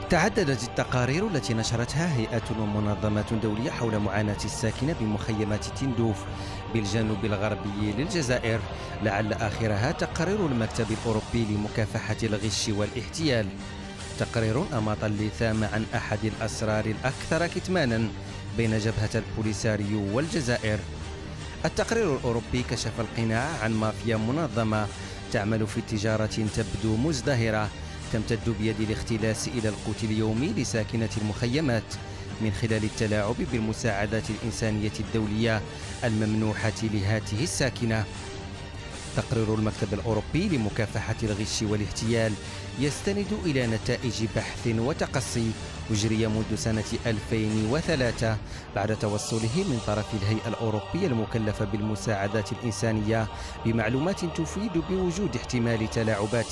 تعددت التقارير التي نشرتها هيئات ومنظمات دولية حول معاناة الساكنة بمخيمات تندوف بالجنوب الغربي للجزائر، لعل آخرها تقرير المكتب الأوروبي لمكافحة الغش والاحتيال. تقرير أماط اللثام عن أحد الأسرار الأكثر كتمانا بين جبهة البوليساريو والجزائر. التقرير الأوروبي كشف القناع عن مافيا منظمة تعمل في تجارة تبدو مزدهرة تمتد بيد الاختلاس إلى القوت اليومي لساكنة المخيمات من خلال التلاعب بالمساعدات الإنسانية الدولية الممنوحة لهاته الساكنة. تقرير المكتب الأوروبي لمكافحة الغش والاحتيال يستند إلى نتائج بحث وتقصي أجري منذ سنة 2003 بعد توصله من طرف الهيئة الأوروبية المكلفة بالمساعدات الإنسانية بمعلومات تفيد بوجود احتمال تلاعبات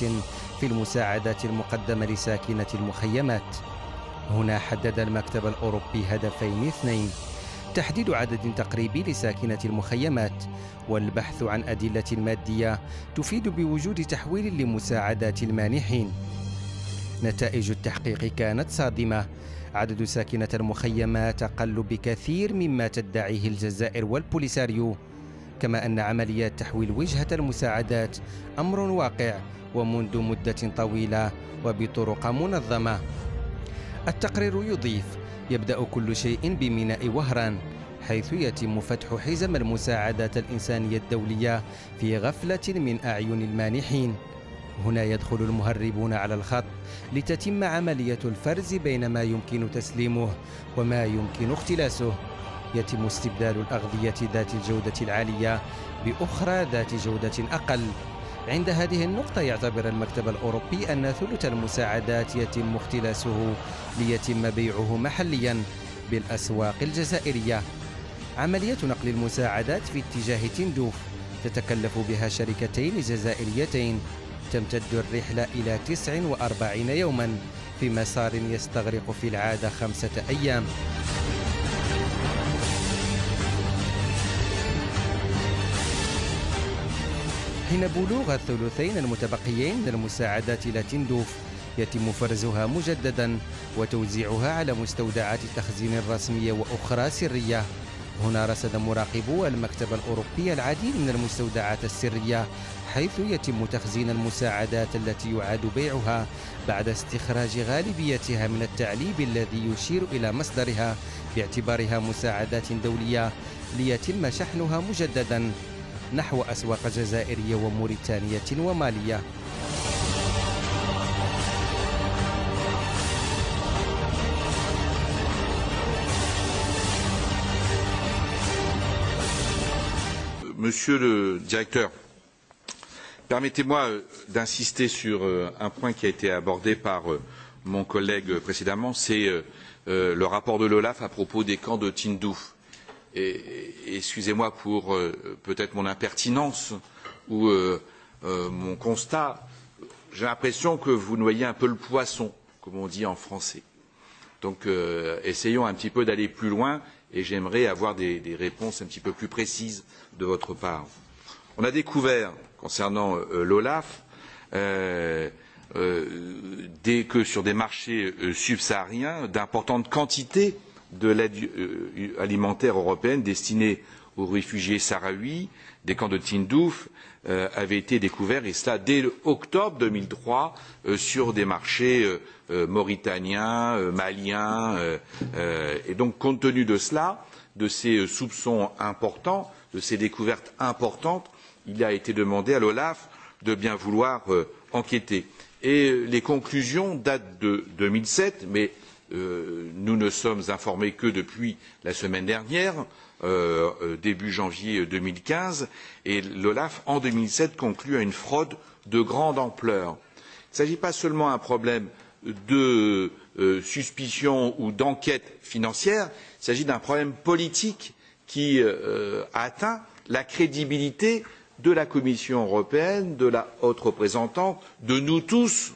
في المساعدات المقدمة لساكنة المخيمات. هنا حدد المكتب الأوروبي هدفين اثنين: تحديد عدد تقريبي لساكنة المخيمات، والبحث عن أدلة مادية تفيد بوجود تحويل لمساعدات المانحين. نتائج التحقيق كانت صادمة: عدد ساكنة المخيمات أقل بكثير مما تدعيه الجزائر والبوليساريو، كما أن عمليات تحويل وجهة المساعدات أمر واقع ومنذ مدة طويلة وبطرق منظمة. التقرير يضيف: يبدأ كل شيء بميناء وهران، حيث يتم فتح حزم المساعدات الإنسانية الدولية في غفلة من أعين المانحين. هنا يدخل المهربون على الخط لتتم عملية الفرز بين ما يمكن تسليمه وما يمكن اختلاسه. يتم استبدال الأغذية ذات الجودة العالية بأخرى ذات جودة أقل. عند هذه النقطة يعتبر المكتب الأوروبي أن ثلث المساعدات يتم اختلاسه ليتم بيعه محليا بالأسواق الجزائرية. عملية نقل المساعدات في اتجاه تندوف تتكلف بها شركتين جزائريتين، تمتد الرحلة إلى 49 يوما في مسار يستغرق في العادة 5 أيام. حين بلوغ الثلثين المتبقيين من المساعدات إلى تندوف يتم فرزها مجددا وتوزيعها على مستودعات تخزين رسمية وأخرى سرية. هنا رصد مراقبو المكتب الأوروبي العديد من المستودعات السرية، حيث يتم تخزين المساعدات التي يعاد بيعها بعد استخراج غالبيتها من التعليب الذي يشير إلى مصدرها باعتبارها مساعدات دولية، ليتم شحنها مجددا نحو أسواق جزائرية وموريتانية ومالية. Monsieur le directeur, permettez-moi d'insister sur un point qui a été abordé par mon collègue précédemment, c'est le rapport de l'OLAF à propos des camps de Tindouf. Excusez-moi pour peut-être mon impertinence ou mon constat. J'ai l'impression que vous noyez un peu le poisson, comme on dit en français. Donc essayons un petit peu d'aller plus loin et j'aimerais avoir des réponses un petit peu plus précises de votre part. On a découvert, concernant l'OLAF, que sur des marchés subsahariens, d'importantes quantités de l'aide alimentaire européenne destinée aux réfugiés sahraouis des camps de Tindouf avaient été découverts, et cela dès octobre 2003, sur des marchés mauritaniens, maliens. Et donc, compte tenu de cela, de ces soupçons importants, de ces découvertes importantes, il a été demandé à l'OLAF de bien vouloir enquêter. Et les conclusions datent de 2007, mais nous ne sommes informés que depuis la semaine dernière, début janvier 2015, et l'OLAF, en 2007, conclut à une fraude de grande ampleur. Il ne s'agit pas seulement d'un problème de suspicion ou d'enquête financière, il s'agit d'un problème politique qui a atteint la crédibilité de la Commission européenne, de la haute représentante, de nous tous,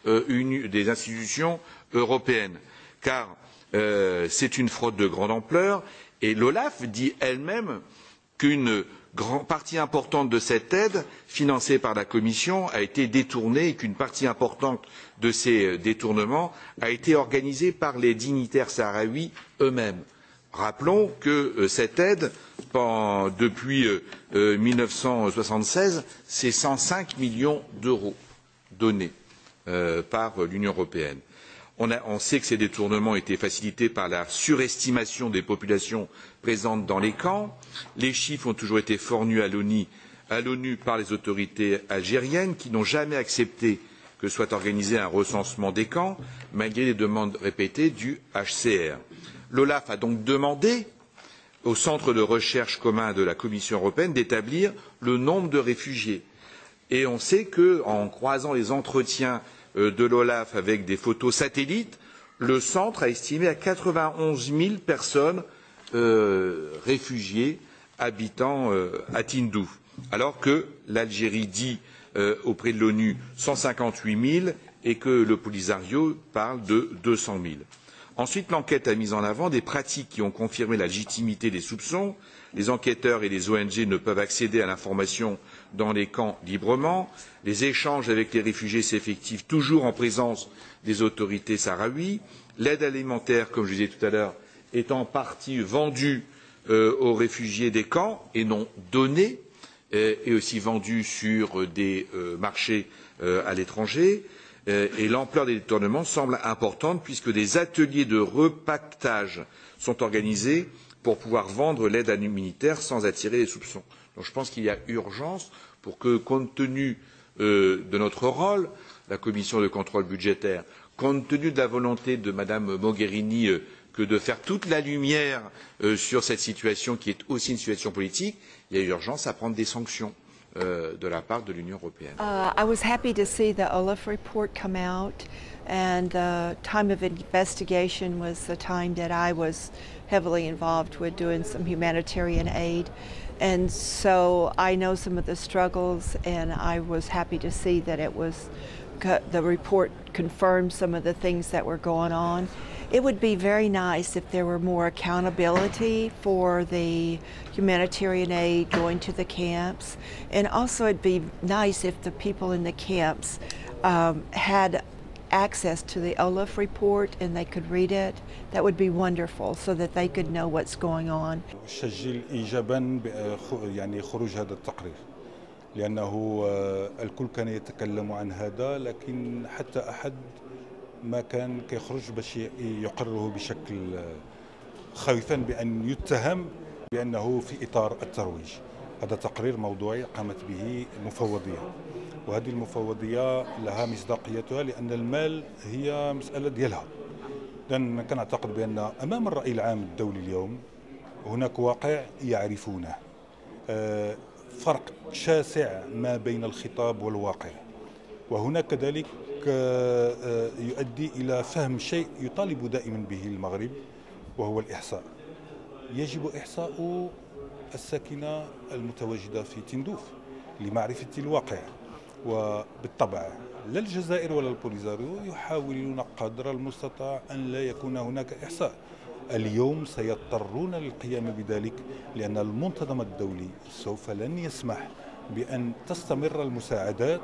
des institutions européennes, car c'est une fraude de grande ampleur, et l'OLAF dit elle-même qu'une partie importante de cette aide financée par la Commission a été détournée et qu'une partie importante de ces détournements a été organisée par les dignitaires sahraouis eux-mêmes. Rappelons que cette aide, depuis 1976, c'est 105 millions d'euros donnés par l'Union européenne. On sait que ces détournements étaient facilités par la surestimation des populations présentes dans les camps. Les chiffres ont toujours été fournis à l'ONU par les autorités algériennes qui n'ont jamais accepté que soit organisé un recensement des camps, malgré les demandes répétées du HCR. L'OLAF a donc demandé au centre de recherche commun de la Commission européenne d'établir le nombre de réfugiés. Et on sait qu'en croisant les entretiens de l'OLAF avec des photos satellites, le centre a estimé à 91 000 personnes réfugiées habitant à Tindouf, alors que l'Algérie dit auprès de l'ONU 158 000 et que le Polisario parle de 200 000. Ensuite, l'enquête a mis en avant des pratiques qui ont confirmé la légitimité des soupçons. Les enquêteurs et les ONG ne peuvent accéder à l'information dans les camps librement. Les échanges avec les réfugiés s'effectuent toujours en présence des autorités sahraouies. L'aide alimentaire, comme je disais tout à l'heure, est en partie vendue aux réfugiés des camps et non donnée, et aussi vendue sur des marchés à l'étranger. Et l'ampleur des détournements semble importante puisque des ateliers de repaquetage sont organisés pour pouvoir vendre l'aide humanitaire sans attirer les soupçons. Donc je pense qu'il y a urgence pour que, compte tenu de notre rôle, la commission de contrôle budgétaire, compte tenu de la volonté de Mme Mogherini que de faire toute la lumière sur cette situation qui est aussi une situation politique, il y a urgence à prendre des sanctions de la part de l'Union européenne. I was happy to see the Olaf report come out, and the time of investigation was the time that I was heavily involved with doing some humanitarian aid, and so I know some of the struggles, and I was happy to see that the report confirmed some of the things that were going on. It would be very nice if there were more accountability for the humanitarian aid going to the camps, and also it'd be nice if the people in the camps had access to the Olaf report and they could read it. That would be wonderful so that they could know what's going on. سجل إيجابا يعني خروج هذا التقرير لأنه الكل كان يتكلم عن هذا، لكن حتى أحد ما كان كيخرج باش يقرره بشكل خوفا بأن يتهم بأنه في إطار الترويج. هذا تقرير موضوعي قامت به مفوضية، وهذه المفوضية لها مصداقيتها لأن المال هي مسألة ديالها. لأن كنعتقد بأن أمام الرأي العام الدولي اليوم هناك واقع يعرفونه، فرق شاسع ما بين الخطاب والواقع، وهناك كذلك يؤدي إلى فهم شيء يطالب دائما به المغرب وهو الإحصاء. يجب إحصاء الساكنة المتواجدة في تندوف لمعرفة الواقع، وبالطبع لا الجزائر ولا البوليزاريو يحاولون قدر المستطاع أن لا يكون هناك إحصاء. اليوم سيضطرون للقيام بذلك لأن المنظمة الدولي سوف لن يسمح بأن تستمر المساعدات،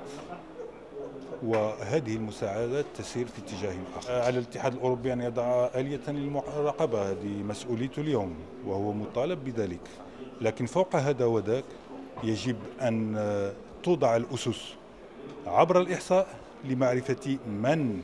وهذه المساعدات تسير في اتجاه آخر. على الاتحاد الأوروبي أن يضع آلية للمراقبة، هذه مسؤوليته اليوم وهو مطالب بذلك، لكن فوق هذا وذاك يجب أن توضع الأسس عبر الإحصاء لمعرفة من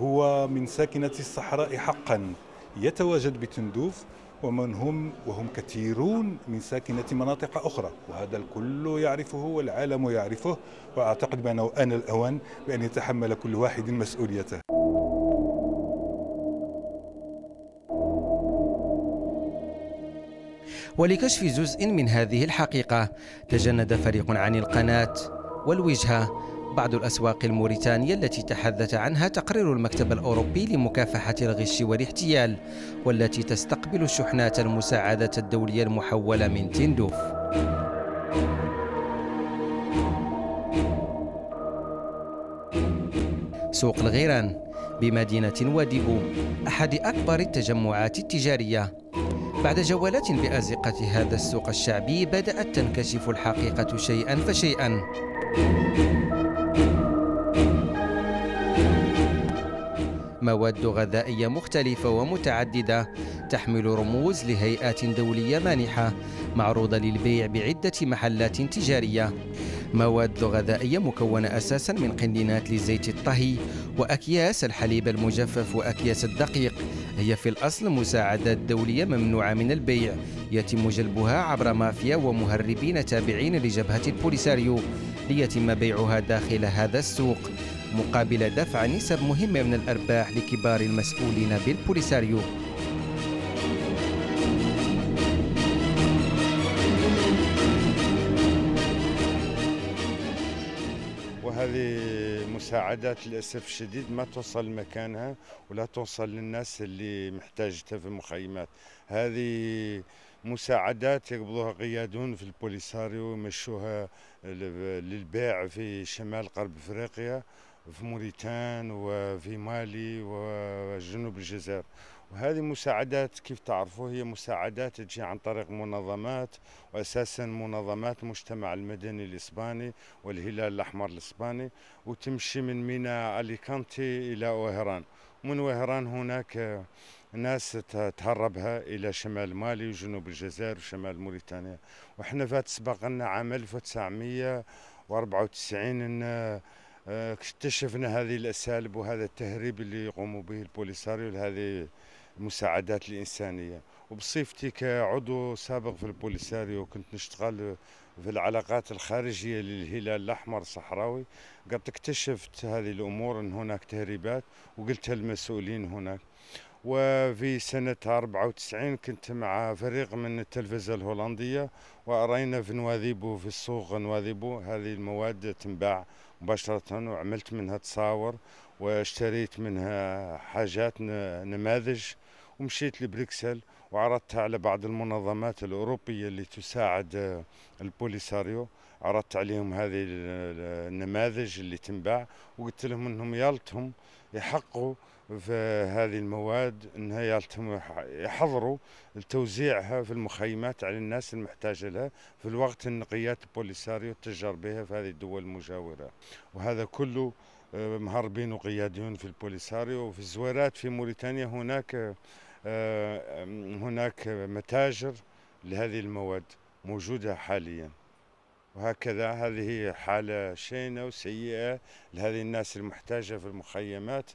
هو من ساكنة الصحراء حقا يتواجد بتندوف ومن هم، وهم كثيرون من ساكنة مناطق أخرى، وهذا الكل يعرفه والعالم يعرفه، وأعتقد بأنه آن الأوان بأن يتحمل كل واحد مسؤوليته. ولكشف جزء من هذه الحقيقة تجند فريق عن القناة والوجهة بعض الأسواق الموريتانية التي تحدث عنها تقرير المكتب الأوروبي لمكافحة الغش والاحتيال، والتي تستقبل شحنات المساعدة الدولية المحولة من تندوف. سوق الغيران بمدينة وادي بو، أحد أكبر التجمعات التجارية، بعد جولات بأزقة هذا السوق الشعبي بدأت تنكشف الحقيقة شيئا فشيئا. مواد غذائية مختلفة ومتعددة تحمل رموز لهيئات دولية مانحة معروضة للبيع بعدة محلات تجارية. مواد غذائية مكونة أساساً من قنينات لزيت الطهي وأكياس الحليب المجفف وأكياس الدقيق. هي في الأصل مساعدات دولية ممنوعة من البيع يتم جلبها عبر مافيا ومهربين تابعين لجبهة البوليساريو ليتم بيعها داخل هذا السوق مقابل دفع نسب مهمة من الأرباح لكبار المسؤولين بالبوليساريو. وهذه مساعدات للأسف الشديد ما توصل مكانها ولا توصل للناس اللي محتاجتها في المخيمات. هذه مساعدات يقبضوها قيادون في البوليساريو ويمشوها للبيع في شمال غرب افريقيا، في موريتان وفي مالي وجنوب الجزائر. وهذه مساعدات كيف تعرفوا هي مساعدات تجي عن طريق منظمات، وأساسا منظمات المجتمع المدني الإسباني والهلال الأحمر الإسباني، وتمشي من ميناء أليكانتي إلى وهران. من وهران هناك ناس تهربها إلى شمال مالي وجنوب الجزائر وشمال موريتانيا. وإحنا فات سبق لنا عام 1994 أن اكتشفنا هذه الأساليب وهذا التهريب اللي يقوموا به البوليساريو لهذه المساعدات الإنسانية. وبصفتي كعضو سابق في البوليساريو كنت نشتغل في العلاقات الخارجية للهلال الأحمر الصحراوي، قد اكتشفت هذه الأمور أن هناك تهريبات وقلتها للمسؤولين هناك. وفي سنة 94 كنت مع فريق من التلفزة الهولندية وأرينا في نواذيبو في السوق نواذيبو هذه المواد تنباع مباشرة، وعملت منها تصاور واشتريت منها حاجات نماذج، ومشيت لبريكسل وعرضتها على بعض المنظمات الأوروبية اللي تساعد البوليساريو. عرضت عليهم هذه النماذج اللي تنباع وقلت لهم انهم يالتهم يحقوا في هذه المواد انها يالتهم يحضروا توزيعها في المخيمات على الناس المحتاجة لها في الوقت النقيات البوليساريو تجار بها في هذه الدول المجاورة. وهذا كله مهربين وقياديون في البوليساريو. وفي الزويرات في موريتانيا هناك متاجر لهذه المواد موجودة حاليا. وهكذا هذه هي حالة شينة وسيئة لهذه الناس المحتاجة في المخيمات،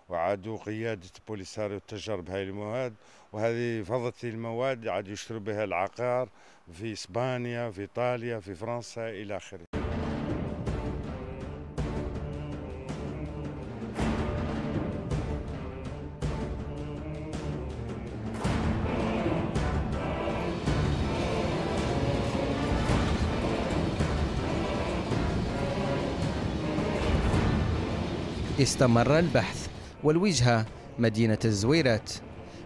وعادوا قيادة بوليساريو التجار بهذه المواد. وهذه فضة المواد عاد يشتروا بها العقار في إسبانيا في إيطاليا في فرنسا إلى آخره. استمر البحث والوجهة مدينة الزويرات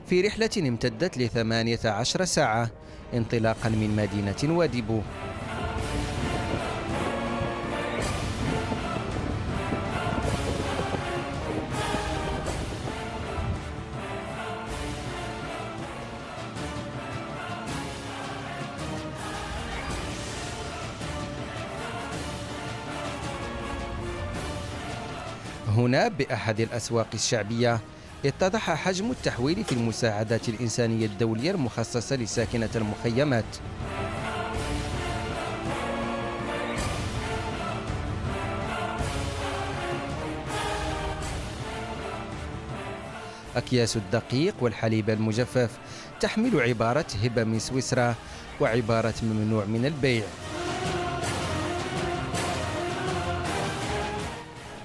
في رحلة امتدت ل18 ساعة انطلاقا من مدينة واديبو. هنا بأحد الأسواق الشعبية اتضح حجم التحويل في المساعدات الإنسانية الدولية المخصصة لساكنة المخيمات. أكياس الدقيق والحليب المجفف تحمل عبارة هبة من سويسرا وعبارة ممنوع من البيع.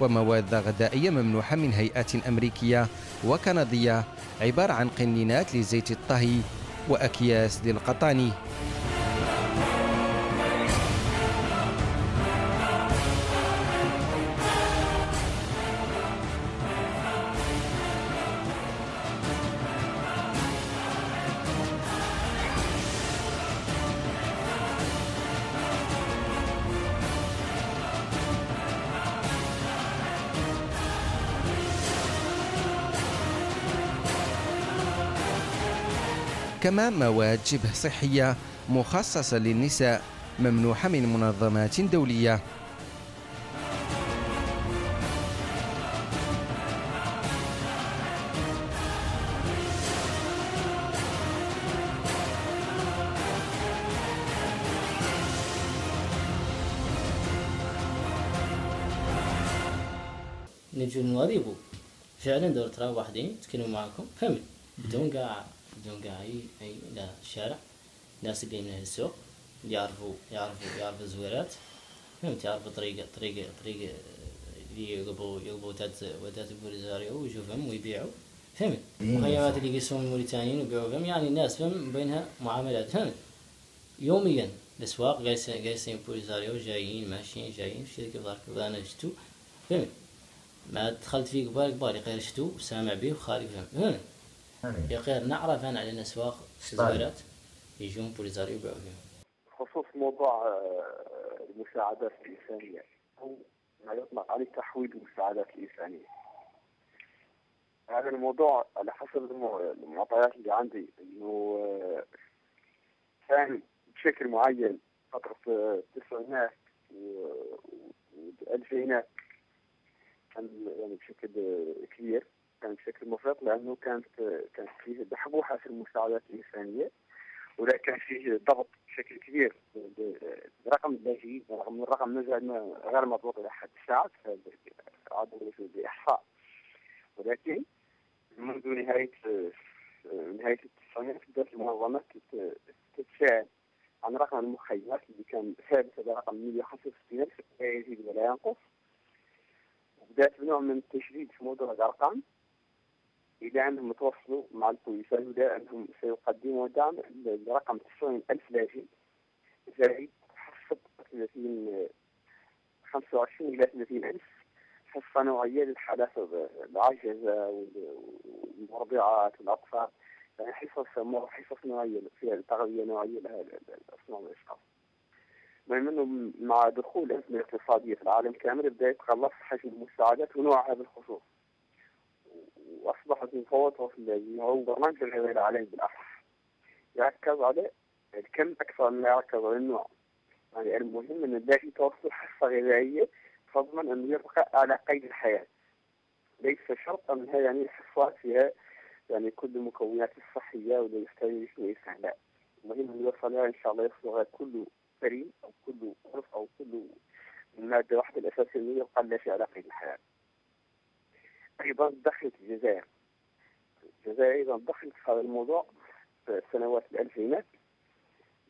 ومواد غذائية ممنوحة من هيئات أمريكية وكندية عبارة عن قنينات لزيت الطهي وأكياس للقطاني. كما مواد شبه صحية مخصصة للنساء ممنوحة من منظمات دولية. نجوا نواظبوا فعلا دور ترى واحدين يتكلموا معكم فهمت بدون قاع اي لا الشارع ناس اللي من السوق يعرفوا الزويرات فهمت يعرفوا طريقة اللي يقبوا ودات البوليزاريو ويشوفهم ويبيعوا فهمت مخيمات اللي يقيسون الموريتانيين ويبيعوا فهم يعني الناس فهم بينها معاملات فهمت يوميا الاسواق قايسين بوليزاريو جايين ماشيين جايين في شركة ضارك انا جتو فهمت ما دخلت فيه قبالي غير شتو سامع به وخالي فهم يا غير نعرف أنا على الأسواق الزويرات يجون بوليزاريو يبيعوا فيهم. خصوص موضوع المساعدات الإنسانية أو ما يطلق عليه تحويل المساعدات الإنسانية. هذا الموضوع على حسب المعطيات اللي عندي إنه كان بشكل معين فترة التسعينات والألفينات كان يعني بشكل كبير كان بشكل مفرط لأنه كانت فيه بحبوحة في المساعدات الإنسانية ولا كان فيه ضغط بشكل كبير برقم اللاجئين رغم الرقم نزل غير مضبوط إلى حد الساعة عادوا بإحصاء ولكن منذ نهاية التسعينات بدأت المنظمات تتساءل عن رقم المخيمات اللي كان ثابت برقم 165,000 لا يزيد ولا ينقص. بدأت بنوع من التشديد في موضوع الأرقام إلى أنهم توصلوا مع البوليس إلى أنهم سيقدموا دعم لرقم 90,000 لاجئ زائد حصة 25 إلى 30,000 حصة نوعية للحالات العاجزة والمرضعات والأطفال يعني حصص نوعية فيها تغذية نوعية لأصناف الأشخاص. المهم أنه مع دخول الأزمة الاقتصادية في العالم كامل بدأ يتقلص حجم المساعدات ونوعها بالخصوص وأصبحت مفوضة في البرنامج الغذائي العالمي بالأصح يركز على الكم أكثر من يركز على النوع. يعني المهم أن اللاجئ توصل حصة غذائية تضمن أنه يبقى على قيد الحياة ليس شرط أنها يعني حصات فيها يعني كل المكونات الصحية ولا يستوي شوية لا المهم أن يوصلها إن شاء الله يوصلها كله فريم أو كله غرف أو كله المادة واحدة الأساسية يبقى لا شيء على قيد الحياة. أيضا دخلت الجزائر أيضا دخلت في هذا الموضوع في السنوات الألفينات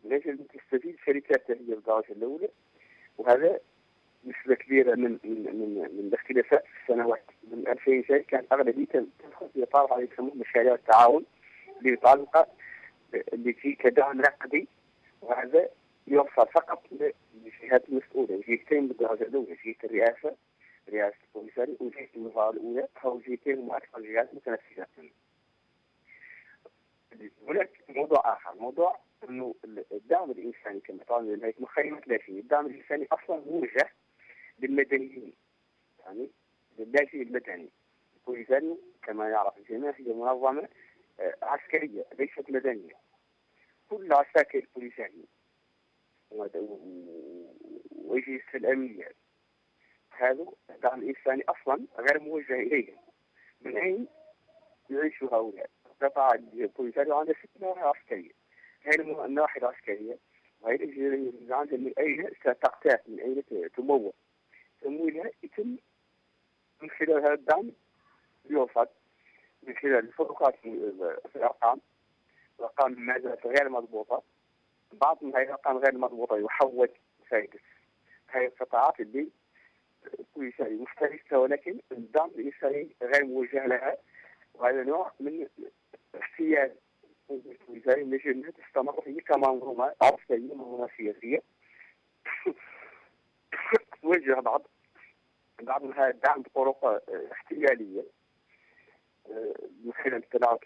لأجل أن تستفيد شركاتها هي بالدرجة الأولى وهذا نسبة كبيرة من الاختلافات في السنوات من 2000 جاي كانت أغلبية تدخل في إطار على يسموه مشاريع التعاون اللي متعلقة اللي في كدعم نقدي وهذا يوصل فقط للجهات المسؤولة جهتين بالدرجة الأولى جهة رئاسة البوليساريو وجهة الوزارة الأولى أو جهتين هم أكثر جهات متنفذة. هناك موضوع آخر موضوع إنه الدعم الإنساني كما قالنا هيك مخيمة لاجئين الدعم الإنساني أصلا موجه للمدنيين يعني للاجئ المدني. البوليساريو كما يعرف الجميع هي منظمة عسكرية ليست مدنية. كل عساكر البوليساريو وأجهزة الأمنية هذا الدعم الإنساني أصلا غير موجه إليهم. من أين يعيشوا هؤلاء؟ قطاع البوليساريو عندها 6 نواحي عسكرية. هذه النواحي العسكرية وهي الأجهزة عندها من أين ستقتات من أين تمول تمويلها يتم من خلال هذا الدعم يوصل من خلال الفروقات في الأرقام ما زالت غير مضبوطة. بعض من هذه الأرقام غير مضبوطة يحول فائدة هذه القطاعات اللي البوليساريو مشتركة ولكن الدعم الإنساني غير موجه لها وهذا نوع من احتيال البوليساريو من أجل أنها تستمر هي كمنظومة عسكرية منظومة سياسية توجه بعض من هذا الدعم بطرق احتيالية من خلال التلاعب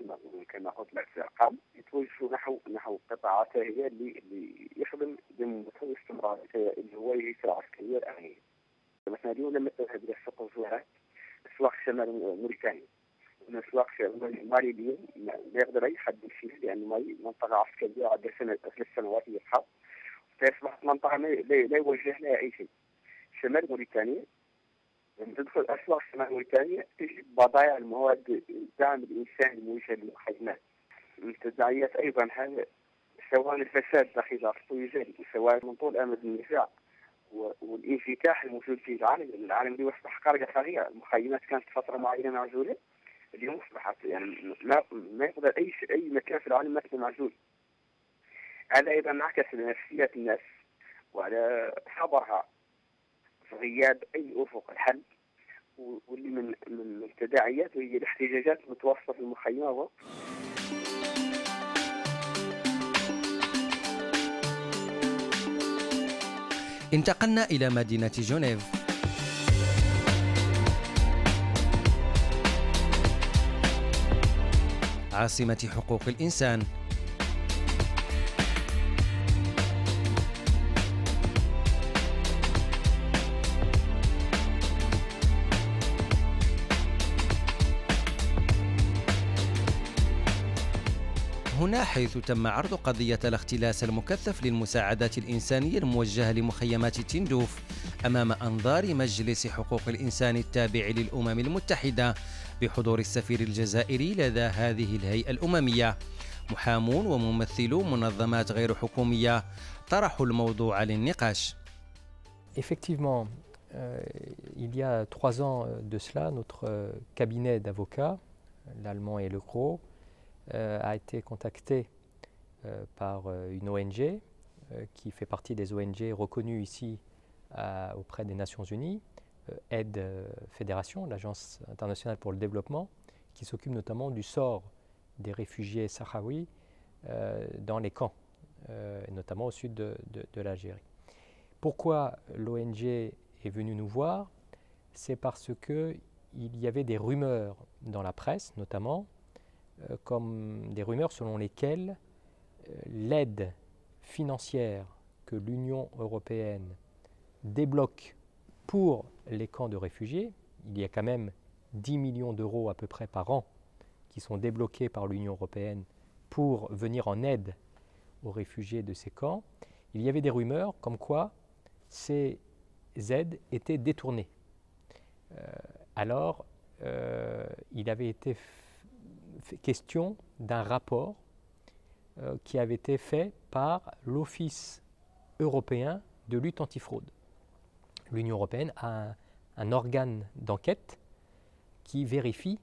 كما قلت لك في الأرقام يتوجهوا نحو قطاعات هي اللي يخدم بمستوى استمرار اللي هو الهيئة العسكرية الأمنية. مثلا اليوم لما تذهب إلى سوق الزوارات أسواق شمال موريتانيا ونفس الوقت مالي اليوم ما يقدر أي حد يفيه، لأن مالي منطقة عسكرية عدة 3 سنوات هي الحرب، فأصبحت منطقة لا يوجه لها أي شيء. شمال موريتانيا لما تدخل أسواق شمال موريتانيا تجد بضائع المواد الدعم الإنساني الموجهة للمخيمات. من التداعيات أيضا هذا سواء الفساد داخل دارفور سواء من طول أمد النزاع والانفتاح الموجود في العالم، لأن العالم اليوم أصبح قرية صغيرة. المخيمات كانت فترة معينة معزولة، اليوم أصبحت يعني ما يقدر أي مكان في العالم ما يكون معزول. هذا أيضا انعكس على نفسية الناس وعلى صبرها في غياب أي أفق الحل، واللي من التداعيات هي الاحتجاجات المتواصلة في المخيمات. انتقلنا إلى مدينة جنيف. عاصمة حقوق الإنسان. هنا حيث تم عرض قضية الاختلاس المكثف للمساعدات الإنسانية الموجهة لمخيمات تندوف أمام أنظار مجلس حقوق الإنسان التابع للأمم المتحدة بحضور السفير الجزائري لدى هذه الهيئة الأممية. محامون وممثلو منظمات غير حكومية طرحوا الموضوع للنقاش. Effectivement, il y a 3 ans de cela, notre cabinet d'avocats, l'allemand et le gros, a été contacté par une ONG qui fait partie des ONG reconnues ici auprès des Nations Unies, Aide Fédération, l'Agence internationale pour le développement, qui s'occupe notamment du sort des réfugiés sahraouis dans les camps, notamment au sud de l'Algérie. Pourquoi l'ONG est venue nous voir? C'est parce qu'il y avait des rumeurs dans la presse, notamment, comme des rumeurs selon lesquelles l'aide financière que l'Union européenne débloque pour les camps de réfugiés, il y a quand même 10 millions d'euros à peu près par an qui sont débloqués par l'Union européenne pour venir en aide aux réfugiés de ces camps. Il y avait des rumeurs comme quoi ces aides étaient détournées. Alors, il avait été question d'un rapport qui avait été fait par l'Office européen de lutte antifraude. L'Union européenne a un organe d'enquête qui vérifie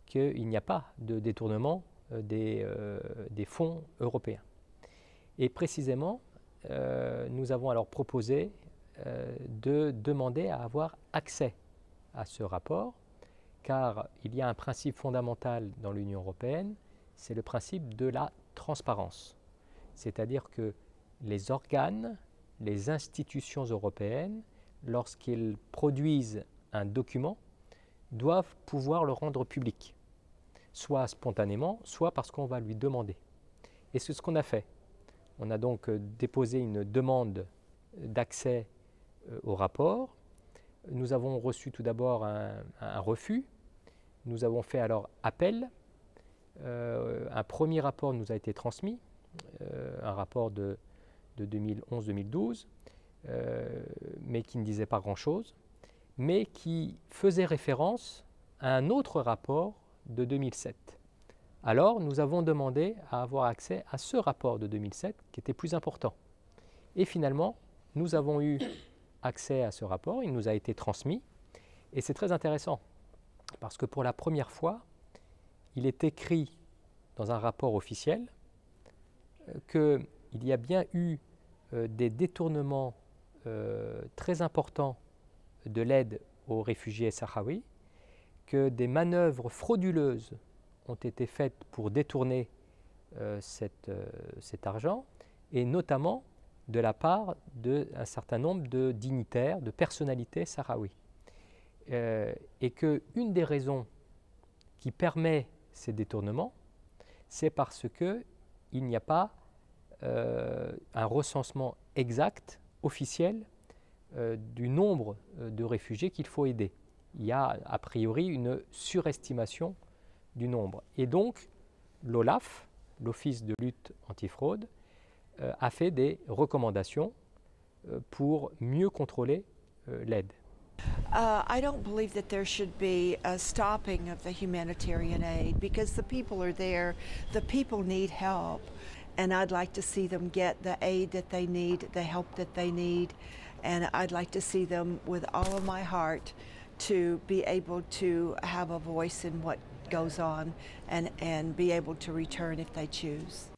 qu'il n'y a pas de détournement des fonds européens. Et précisément, nous avons alors proposé de demander à avoir accès à ce rapport, car il y a un principe fondamental dans l'Union européenne, c'est le principe de la transparence. C'est-à-dire que les organes, les institutions européennes, lorsqu'ils produisent un document, doivent pouvoir le rendre public, soit spontanément, soit parce qu'on va lui demander. Et c'est ce qu'on a fait. On a donc déposé une demande d'accès au rapport. Nous avons reçu tout d'abord un refus. Nous avons fait alors appel. Un premier rapport nous a été transmis, un rapport de 2011-2012, mais qui ne disait pas grand-chose, mais qui faisait référence à un autre rapport de 2007. Alors, nous avons demandé à avoir accès à ce rapport de 2007 qui était plus important. Et finalement, nous avons eu accès à ce rapport, il nous a été transmis, et c'est très intéressant, parce que pour la première fois, il est écrit dans un rapport officiel qu'il y a bien eu des détournements très importants de l'aide aux réfugiés sahraouis, que des manœuvres frauduleuses ont été faites pour détourner cet argent, et notamment de la part d'un certain nombre de dignitaires, de personnalités sahraouis. Et qu'une des raisons qui permet ces détournements, c'est parce qu'il n'y a pas un recensement exact, officiel, du nombre de réfugiés qu'il faut aider. Il y a a priori une surestimation du nombre. Et donc, l'OLAF, l'Office de lutte antifraude, a fait des recommandations pour mieux contrôler l'aide. I don't believe that there should be a stopping of the humanitarian aid because the people are there, the people need help, and I'd like to see them get the aid that they need, the help that they need, and I'd like to see them with all of my heart to be able to have a voice in what goes on and be able to return if they choose.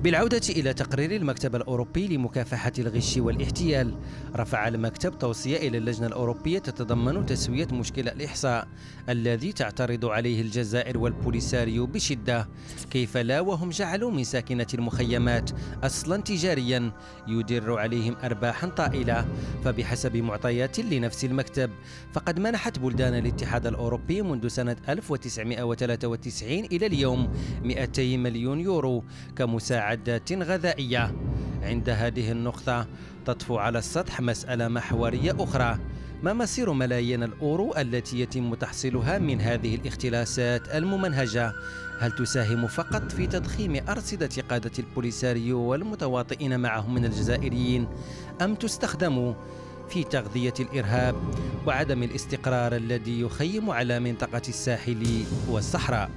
بالعودة إلى تقرير المكتب الأوروبي لمكافحة الغش والاحتيال، رفع المكتب توصية إلى اللجنة الأوروبية تتضمن تسوية مشكل الإحصاء الذي تعترض عليه الجزائر والبوليساريو بشدة. كيف لا وهم جعلوا من ساكنة المخيمات أصلا تجاريا يدر عليهم أرباحا طائلة. فبحسب معطيات لنفس المكتب فقد منحت بلدان الاتحاد الأوروبي منذ سنة 1993 إلى اليوم 200 مليون يورو كمساعدة غذائية. عند هذه النقطة تطفو على السطح مسألة محورية أخرى: ما مصير ملايين الأورو التي يتم تحصيلها من هذه الاختلاسات الممنهجة؟ هل تساهم فقط في تضخيم أرصدة قادة البوليساريو والمتواطئين معهم من الجزائريين، أم تستخدم في تغذية الإرهاب وعدم الاستقرار الذي يخيم على منطقة الساحل والصحراء؟